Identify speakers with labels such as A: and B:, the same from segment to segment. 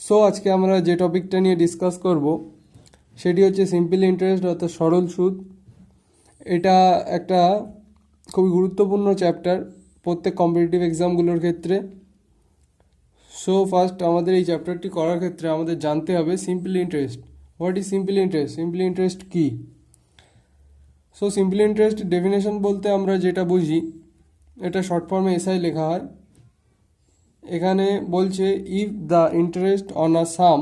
A: So আজকে আমরা যে টপিকটা নিয়ে ডিসকাস করব সেটি হচ্ছে সিম্পল ইন্টারেস্ট অর্থাৎ সরল সুদ। এটা একটা খুবই গুরুত্বপূর্ণ চ্যাপ্টার প্রত্যেক কম্পিটিটিভ এক্সামগুলোর ক্ষেত্রে। সো ফার্স্ট আমাদের এই চ্যাপ্টারটি করার ক্ষেত্রে আমাদের জানতে হবে simple interest. What is simple interest? Simple interest কী? সো সিম্পল ইন্টারেস্ট ডেফিনেশন বলতে আমরা যেটা বুঝি, এটা শর্ট ফর্মে এসআই লেখা হয়। এখানে বলছে if the interest on a some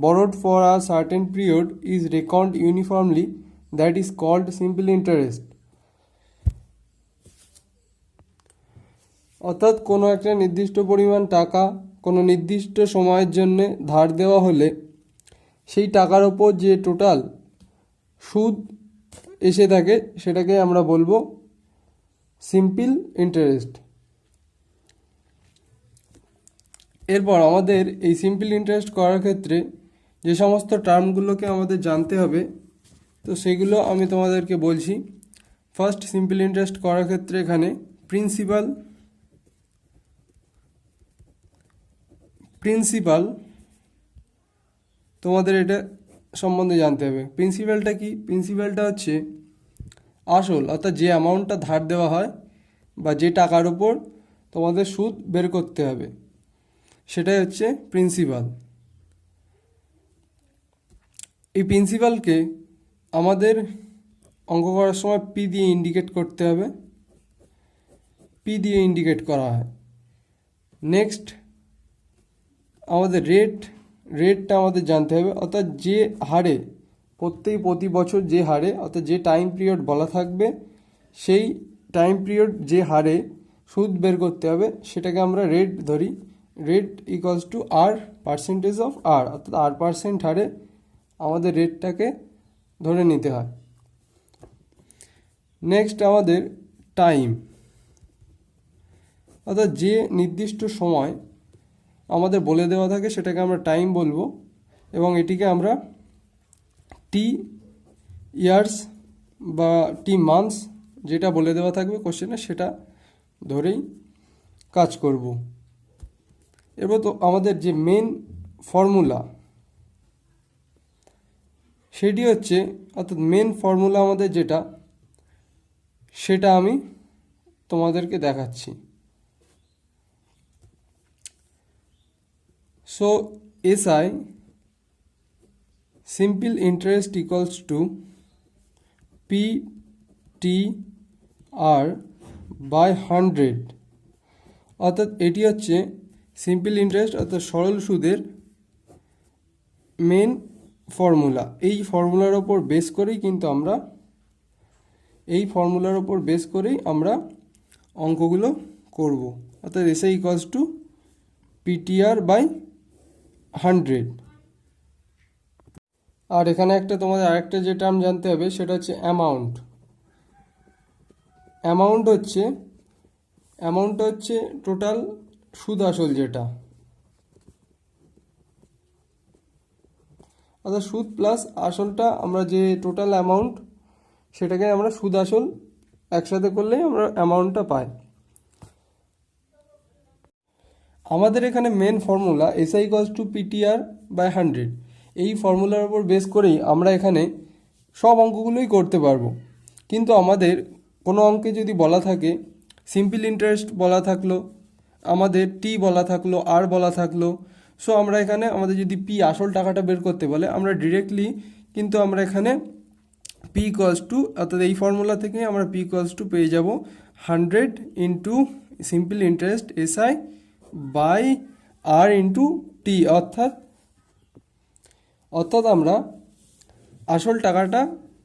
A: borrowed for a certain period is reckoned uniformly, that is called simple interest. অর্থাৎ কোনো একটা নির্দিষ্ট পরিমাণ টাকা কোনো নির্দিষ্ট সময়ের জন্য ধার দেওয়া হলে সেই টাকার ওপর যে টোটাল সুদ এসে থাকে সেটাকে আমরা বলবো সিম্পল ইন্টারেস্ট। এরপর আমাদের এই সিম্পল ইন্টারেস্ট করার ক্ষেত্রে যে সমস্ত টার্মগুলোকে আমাদের জানতে হবে, তো সেগুলো আমি তোমাদেরকে বলছি। ফার্স্ট, সিম্পল ইন্টারেস্ট করার ক্ষেত্রে এখানে প্রিন্সিপাল তোমাদের এটা সম্বন্ধে জানতে হবে। প্রিন্সিপালটা কি? প্রিন্সিপালটা হচ্ছে আসল, অর্থাৎ যে অ্যামাউন্টটা ধার দেওয়া হয় বা যে টাকার ওপর তোমাদের সুদ বের করতে হবে সেটাই হচ্ছে প্রিন্সিপাল। এই প্রিন্সিপালকে আমাদের অঙ্ক করার সময় পি দিয়ে ইন্ডিকেট করতে হবে, পি দিয়ে ইন্ডিকেট করা হয়। নেক্সট আমাদের রেটটা আমাদের জানতে হবে, অর্থাৎ যে হারে প্রতি বছর যে হারে অর্থাৎ যে টাইম পিরিয়ড বলা থাকবে সেই টাইম পিরিয়ড যে হারে সুদ বের করতে হবে সেটাকে আমরা রেট ধরি। Rate equals to R percentage of R, অর্থাৎ R% হারে আমাদের রেটটাকে ধরে নিতে হয়। নেক্সট আমাদের টাইম, অর্থাৎ যে নির্দিষ্ট সময় আমাদের বলে দেওয়া থাকে সেটাকে আমরা টাইম বলবো, এবং এটিকে আমরা টি ইয়ার্স বা টি মান্থস যেটা বলে দেওয়া থাকবে কোশ্চেনে সেটা ধরেই কাজ করব। এরপর তো আমাদের যে মেন ফর্মুলা সেটি হচ্ছে, অর্থাৎ মেন ফর্মুলা আমাদের যেটা সেটা আমি তোমাদেরকে দেখাচ্ছি। So SI simple interest equals to PTR by 100, অর্থাৎ এটি হচ্ছে সিম্পল ইন্টারেস্ট অর্থাৎ সরল সুদের মেন ফর্মুলা। এই ফর্মুলার ওপর বেস করেই কিন্তু আমরা অঙ্কগুলো করব, অর্থাৎ SI equals to PTR by 100। আর এখানে তোমাদের আরেকটা যে টার্ম জানতে হবে সেটা হচ্ছে অ্যামাউন্ট। অ্যামাউন্টটা হচ্ছে টোটাল সুদ আসল যেটা, অর্থাৎ সুদ প্লাস আসলটা আমরা যে টোটাল অ্যামাউন্ট সেটাকে আমরা সুদ আসল একসাথে করলেই আমরা অ্যামাউন্টটা পাই। আমাদের এখানে main formula SI equals to PTR by 100। এই ফর্মুলার উপর বেস করেই আমরা এখানে সব অঙ্কগুলোই করতে পারবো। কিন্তু আমাদের কোনো অঙ্কে যদি বলা থাকে সিম্পল ইন্টারেস্ট বলা থাকলো, আমাদের টি বলা থাকলো, আর বলা থাকলো, সো আমরা এখানে আমাদের যদি পি আসল টাকাটা বের করতে বলে আমরা ডিরেক্টলি কিন্তু আমরা এখানে পি ইকুয়ালস টু, অর্থাৎ এই ফর্মুলা থেকে আমরা পি ইকুয়ালস টু পেয়ে যাব 100 into simple interest SI by R into T, অর্থাৎ আমরা আসল টাকাটা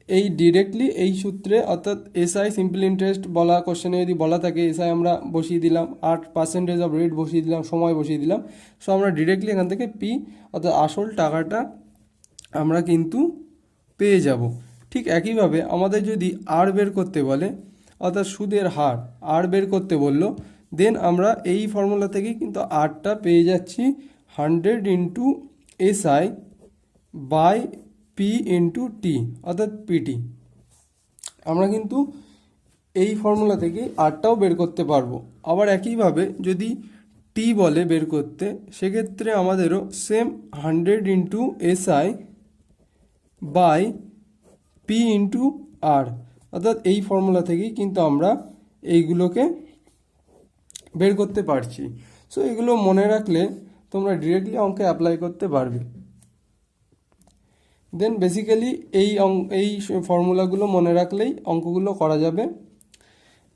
A: এই ডিরেক্টলি এই সূত্রে, অর্থাৎ এসআই সিম্পল ইন্টারেস্ট বলা কোশ্চেনে যদি বলা থাকে এসআই আমরা বসিয়ে দিলাম, 8% অফ রেট বসিয়ে দিলাম, সময় বসিয়ে দিলাম, সো আমরা ডিরেক্টলি এখান থেকে পি অর্থাৎ আসল টাকাটা আমরা কিন্তু পেয়ে যাব। ঠিক একইভাবে আমাদের যদি আর বের করতে বলে, অর্থাৎ সুদের হার আর বের করতে বললো, দেন আমরা এই ফর্মুলা থেকেই কিন্তু আরটা পেয়ে যাচ্ছি 100 into SI by P into T, অর্থাৎ পিটি। আমরা কিন্তু এই ফর্মুলা থেকে আরটাও বের করতে পারবো। আবার একইভাবে যদি টি বলে বের করতে, সেক্ষেত্রে আমাদেরও same 100 into SI by P into R, অর্থাৎ এই ফর্মুলা থেকেই কিন্তু আমরা এইগুলোকে বের করতে পারছি। সো এগুলো মনে রাখলে তোমরা ডিরেক্টলি অঙ্কে অ্যাপ্লাই করতে পারবে। দেন বেসিক্যালি এই ফর্মুলাগুলো মনে রাখলেই অঙ্কগুলো করা যাবে।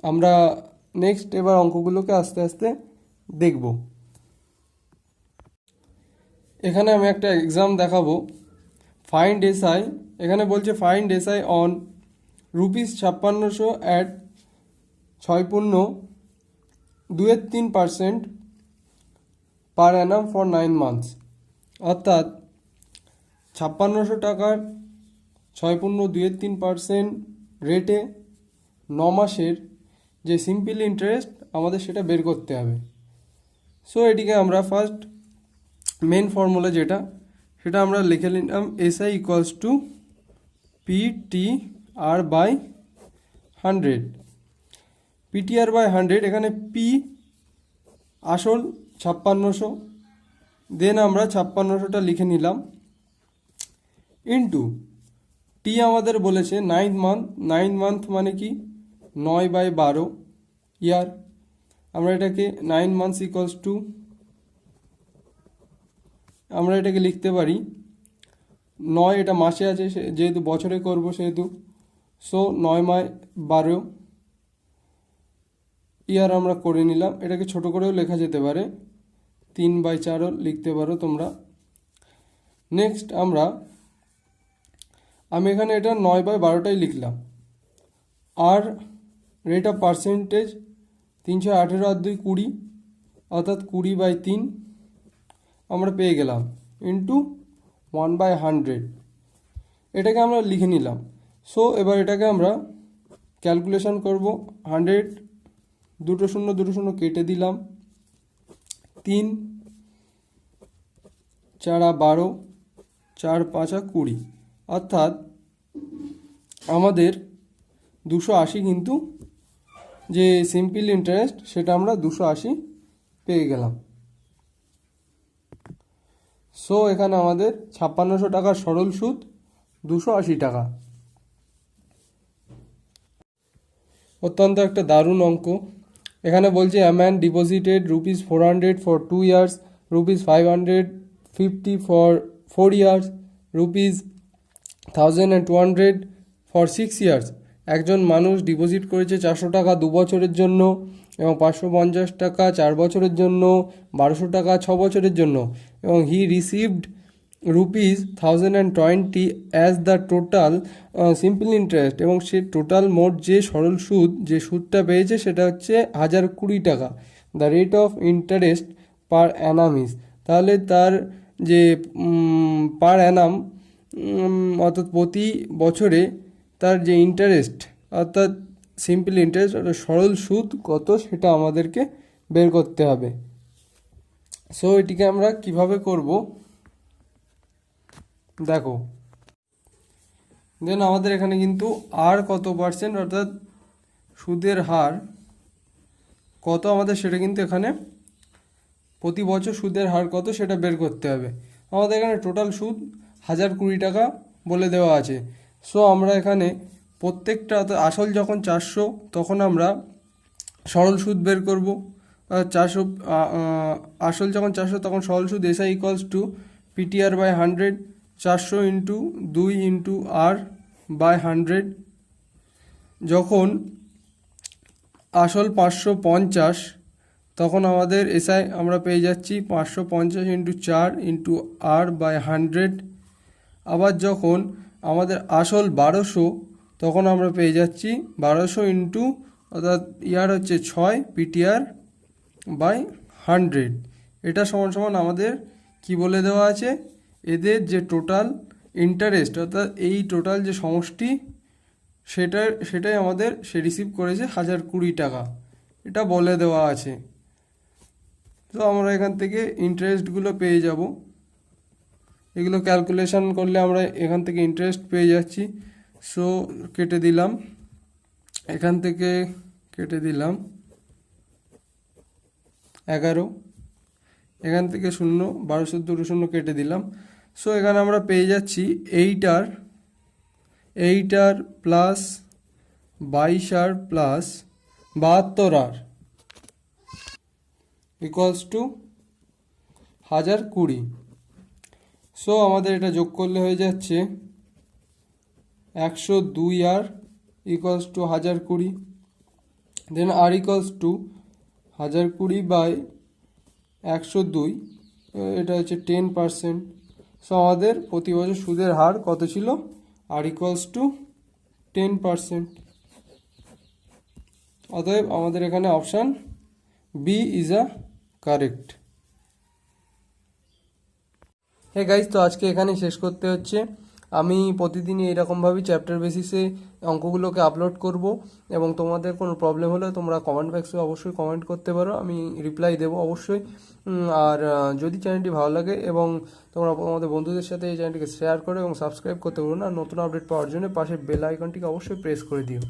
A: আমরা নেক্সট এবার অঙ্কগুলোকে আস্তে আস্তে দেখব। এখানে আমি একটা এক্সাম দেখাবো। ফাইন্ড এসআই, এখানে বলছে find SI on ₹5600 at 6.2-3% per Anam for 9 months, অর্থাৎ 5600 টাকার 6.2-3% রেটে 9 মাসের যে সিম্পল ইন্টারেস্ট আমাদের সেটা বের করতে হবে। সো এটিকে আমরা ফার্স্ট মেন ফর্মুলা যেটা সেটা আমরা লিখে নিলাম, SI equals to PTR by 100। PTR by 100, এখানে পি আসল 5600, দেন আমরা 5600টা লিখে নিলাম, ইন্টু টি আমাদের বলেছে 9 মান্থ। 9 মান্থ মানে কি 9/12 ইয়ার। আমরা এটাকে 9 মান্থস ইকুয়ালস টু, আমরা এটাকে লিখতে পারি 9, এটা মাসে আছে যেহেতু বছরে করব সেহেতু, সো 9/12 ইয়ার আমরা করে নিলাম। এটাকে ছোট করেও লেখা যেতে পারে, 3/4ও লিখতে পারো তোমরা। নেক্সট আমি এখানে এটা 9/12টাই লিখলাম। আর রেট অফ পার্সেন্টেজ 318 আর 2 20, অর্থাৎ 20/3 আমরা পেয়ে গেলাম, ইন্টু 1/100, এটাকে আমরা লিখে নিলাম। সো এবার এটাকে আমরা ক্যালকুলেশন করব। 100, 2 0 2 0 কেটে দিলাম, 3 4 12, 4 5 20, অর্থাৎ আমাদের 280 কিন্তু যে সিম্পল ইন্টারেস্ট সেটা আমরা 280 পেয়ে গেলাম। সো এখানে আমাদের 5600 টাকার সরল সুদ 280 টাকা। অত্যন্ত একটা দারুণ অঙ্ক। এখানে বলছে a man deposited ₹400 for 2 years, ₹550 for 4 years, ₹1200 for 6 years। একজন মানুষ ডিপোজিট করেছে 400 টাকা 2 বছরের জন্য, এবং 550 টাকা 4 বছরের জন্য, 1200 টাকা 6 বছরের জন্য, এবং হি received ₹1020 as the total simple interest, এবং সে টোটাল মোট যে সরল সুদ, যে সুদটা পেয়েছে সেটা হচ্ছে 1020 টাকা। The rate of interest per Anam is, তাহলে তার যে পার অ্যানাম অর্থাৎ প্রতি বছরে তার যে ইন্টারেস্ট অর্থাৎ সিম্পল ইন্টারেস্ট অর্থাৎ সরল সুদ কত সেটা আমাদেরকে বের করতে হবে। সো এটিকে আমরা কিভাবে করব দেখো। দেন আমাদের এখানে কিন্তু আর কত পার্সেন্ট অর্থাৎ সুদের হার কত আমাদের সেটা কিন্তু এখানে প্রতি বছর সুদের হার কত সেটা বের করতে হবে। আমাদের এখানে টোটাল সুদ 1020 টাকা বলে দেওয়া আছে। সো আমরা এখানে প্রত্যেকটা আসল যখন 400 তখন আমরা সরল সুদ বের করব। 400 আসল যখন 400 তখন সরল সুদ SI equals to PTR by 100, 400 into 2 into R by 100। যখন আসল 550 তখন আমাদের এসআই আমরা পেয়ে যাচ্ছি 550 ইন্টু 4 ইন্টু আর বাই 100। আবার যখন আমাদের আসল 1200 তখন আমরা পেয়ে যাচ্ছি 1200 ইন্টু অর্থাৎ ইয়ার হচ্ছে 6 পিটিআর বাই 100। এটা সমান সমান আমাদের কি বলে দেওয়া আছে, এদের যে টোটাল ইন্টারেস্ট অর্থাৎ এই টোটাল যে সমষ্টি সেটাই আমাদের সে রিসিভ করেছে 1020 টাকা, এটা বলে দেওয়া আছে। তো আমরা এখান থেকে ইন্টারেস্টগুলো পেয়ে যাব। এগুলো ক্যালকুলেশন করলে আমরা এখান থেকে ইন্টারেস্ট পেয়ে যাচ্ছি। সো কেটে দিলাম, এখান থেকে কেটে দিলাম 11, এখান থেকে 0, 12 দুটো 0 কেটে দিলাম। সো এখানে আমরা পেয়ে যাচ্ছি 8r plus 22r plus 72r equals to 1020। So আমাদের এটা যোগ করলে হয়ে যাচ্ছে 102r equals to 1020। Then R equals to 1020 by 102, এটা হচ্ছে 10%। সো আমাদের প্রতি বছর সুদের হার কত ছিল? R equals to 10%। অতএব আমাদের এখানে option B is a correct. হ্যাঁ গাইজ, তো আজকে এখানেই শেষ করতে হচ্ছে। আমি প্রতিদিনই এরকমভাবেই চ্যাপ্টার বেসিসে অঙ্কগুলোকে আপলোড করব, এবং তোমাদের কোনো প্রবলেম হলে তোমরা কমেন্ট বক্সে অবশ্যই কমেন্ট করতে পারো, আমি রিপ্লাই দেবো অবশ্যই। আর যদি চ্যানেলটি ভালো লাগে এবং তোমরা তোমাদের বন্ধুদের সাথে এই চ্যানেলটিকে শেয়ার করো এবং সাবস্ক্রাইব করতে পারো না, নতুন আপডেট পাওয়ার জন্য পাশে বেল আইকনটিকে অবশ্যই প্রেস করে দিও।